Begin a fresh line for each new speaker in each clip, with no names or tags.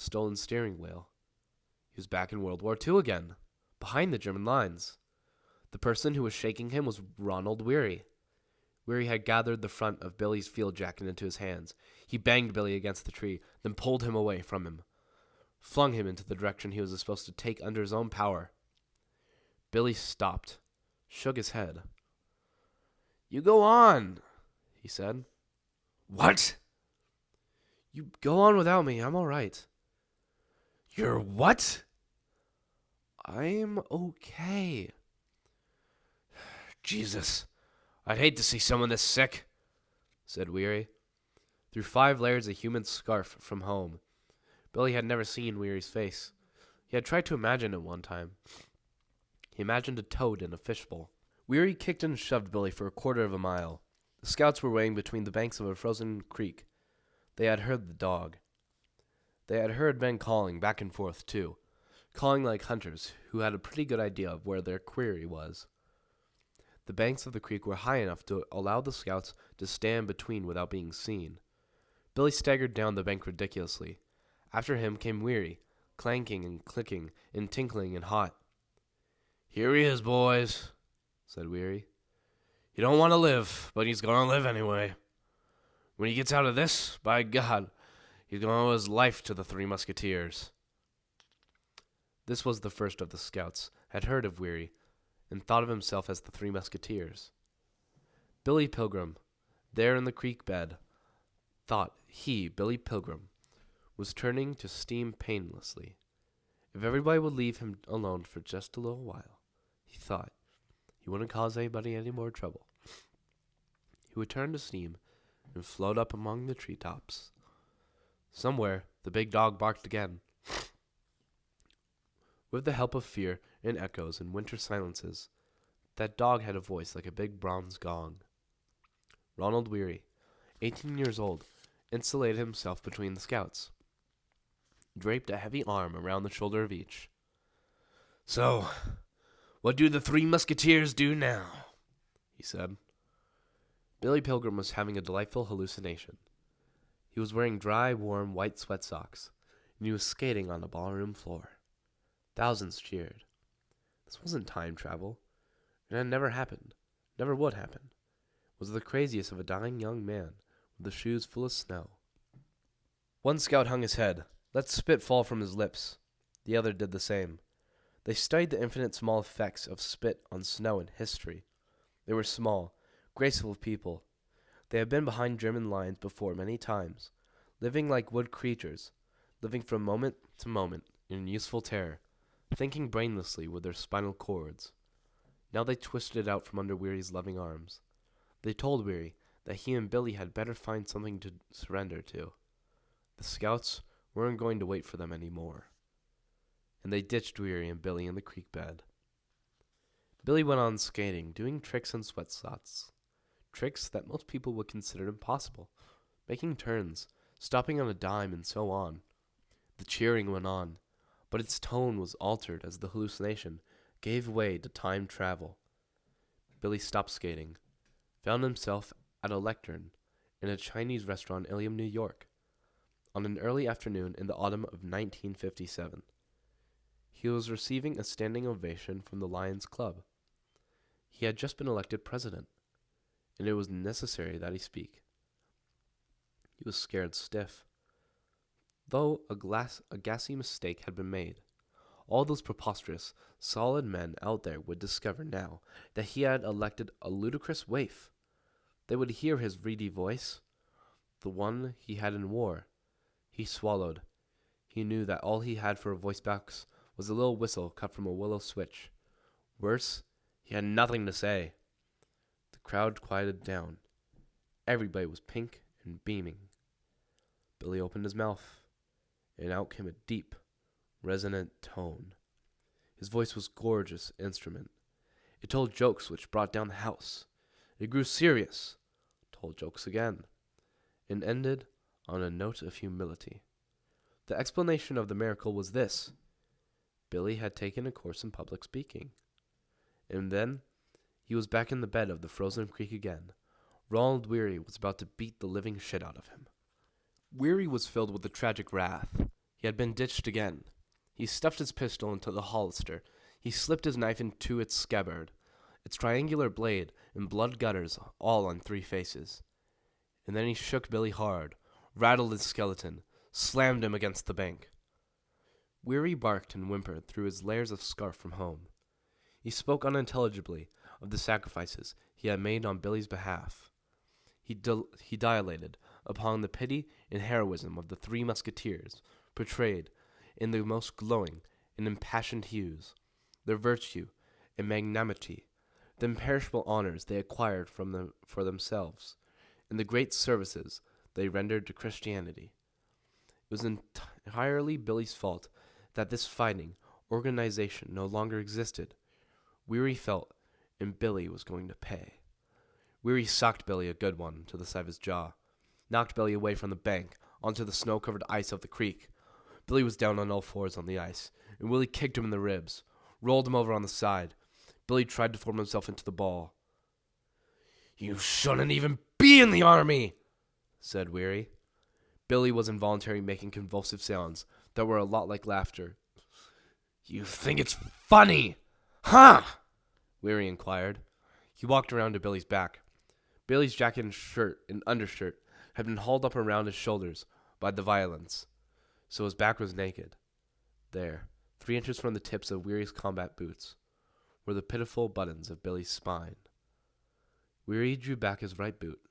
stolen steering wheel. He was back in World War II again, behind the German lines. The person who was shaking him was Ronald Weary. Weary had gathered the front of Billy's field jacket into his hands. He banged Billy against the tree, then pulled him away from him, flung him into the direction he was supposed to take under his own power. Billy stopped, shook his head. "You go on," he said. "What?" "You go on without me. I'm all right." "You're what?" "I'm okay." "Jesus, I'd hate to see someone this sick," said Weary. Through 5 layers of human scarf from home, Billy had never seen Weary's face. He had tried to imagine it one time. He imagined a toad in a fishbowl. Weary kicked and shoved Billy for a quarter of a mile. The scouts were waiting between the banks of a frozen creek. They had heard the dog. They had heard men calling back and forth, too, calling like hunters who had a pretty good idea of where their quarry was. The banks of the creek were high enough to allow the scouts to stand between without being seen. Billy staggered down the bank ridiculously. After him came Weary, clanking and clicking and tinkling and hot. "Here he is, boys," said Weary. "He don't want to live, but he's going to live anyway. When he gets out of this, by God, he's going to owe his life to the 3 Musketeers." This was the first of the scouts had heard of Weary and thought of himself as the 3 Musketeers. Billy Pilgrim, there in the creek bed, thought he, Billy Pilgrim, was turning to steam painlessly. If everybody would leave him alone for just a little while, he thought, he wouldn't cause anybody any more trouble. He would turn to steam and float up among the treetops. Somewhere, the big dog barked again. With the help of fear and echoes and winter silences, that dog had a voice like a big bronze gong. Ronald Weary, 18 years old, insulated himself between the scouts, draped a heavy arm around the shoulder of each. "So, what do the 3 Musketeers do now?" he said. Billy Pilgrim was having a delightful hallucination. He was wearing dry, warm, white sweat socks, and he was skating on the ballroom floor. Thousands cheered. This wasn't time travel. It had never happened. Never would happen. It was the craziest of a dying young man, with the shoes full of snow. One scout hung his head, let spit fall from his lips. The other did the same. They studied the infinite small effects of spit on snow in history. They were small, graceful people. They had been behind German lines before many times, living like wood creatures, living from moment to moment in useful terror, thinking brainlessly with their spinal cords. Now they twisted out from under Weary's loving arms. They told Weary that he and Billy had better find something to surrender to. The scouts weren't going to wait for them any more. And they ditched Weary and Billy in the creek bed. Billy went on skating, doing tricks and sweat slots. Tricks that most people would consider impossible, making turns, stopping on a dime, and so on. The cheering went on, but its tone was altered as the hallucination gave way to time travel. Billy stopped skating, found himself at a lectern in a Chinese restaurant in Ilium, New York, on an early afternoon in the autumn of 1957. He was receiving a standing ovation from the Lions Club. He had just been elected president, and it was necessary that he speak. He was scared stiff. Though a gassy mistake had been made, all those preposterous, solid men out there would discover now that he had elected a ludicrous waif. They would hear his reedy voice, the one he had in war. He swallowed. He knew that all he had for a voice box was a little whistle cut from a willow switch. Worse, he had nothing to say. The crowd quieted down. Everybody was pink and beaming. Billy opened his mouth, and out came a deep, resonant tone. His voice was a gorgeous instrument. It told jokes which brought down the house. It grew serious, told jokes again, and ended on a note of humility. The explanation of the miracle was this: Billy had taken a course in public speaking. And then he was back in the bed of the frozen creek again. Ronald Weary was about to beat the living shit out of him. Weary was filled with a tragic wrath. He had been ditched again. He stuffed his pistol into the holster. He slipped his knife into its scabbard, its triangular blade and blood gutters all on 3 faces. And then he shook Billy hard, rattled his skeleton, slammed him against the bank. Weary barked and whimpered through his layers of scarf from home. He spoke unintelligibly of the sacrifices he had made on Billy's behalf. He dilated upon the pity and heroism of the 3 musketeers, portrayed in the most glowing and impassioned hues, their virtue and magnanimity, the imperishable honors they acquired for themselves, and the great services they rendered to Christianity. It was entirely Billy's fault that this fighting organization no longer existed. Weary felt, and Billy was going to pay. Weary socked Billy a good one to the side of his jaw, knocked Billy away from the bank onto the snow-covered ice of the creek. Billy was down on all fours on the ice, and Willie kicked him in the ribs, rolled him over on the side. Billy tried to form himself into the ball. "You shouldn't even be in the army," said Weary. Billy was involuntarily making convulsive sounds that were a lot like laughter. "You think it's funny, huh?" Weary inquired. He walked around to Billy's back. Billy's jacket and shirt and undershirt had been hauled up around his shoulders by the violence, so his back was naked. There, 3 inches from the tips of Weary's combat boots, were the pitiful buttons of Billy's spine. Weary drew back his right boot,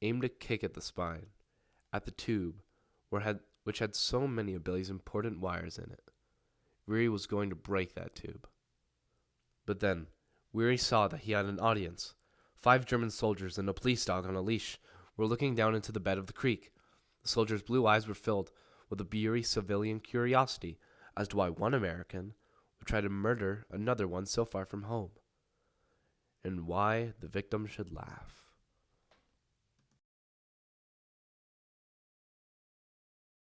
aimed a kick at the spine, at the tube which had so many of Billy's important wires in it. Weary was going to break that tube. But then, Weary saw that he had an audience. 5 German soldiers and a police dog on a leash were looking down into the bed of the creek. The soldiers' blue eyes were filled with a beery civilian curiosity as to why one American would try to murder another one so far from home, and why the victim should laugh.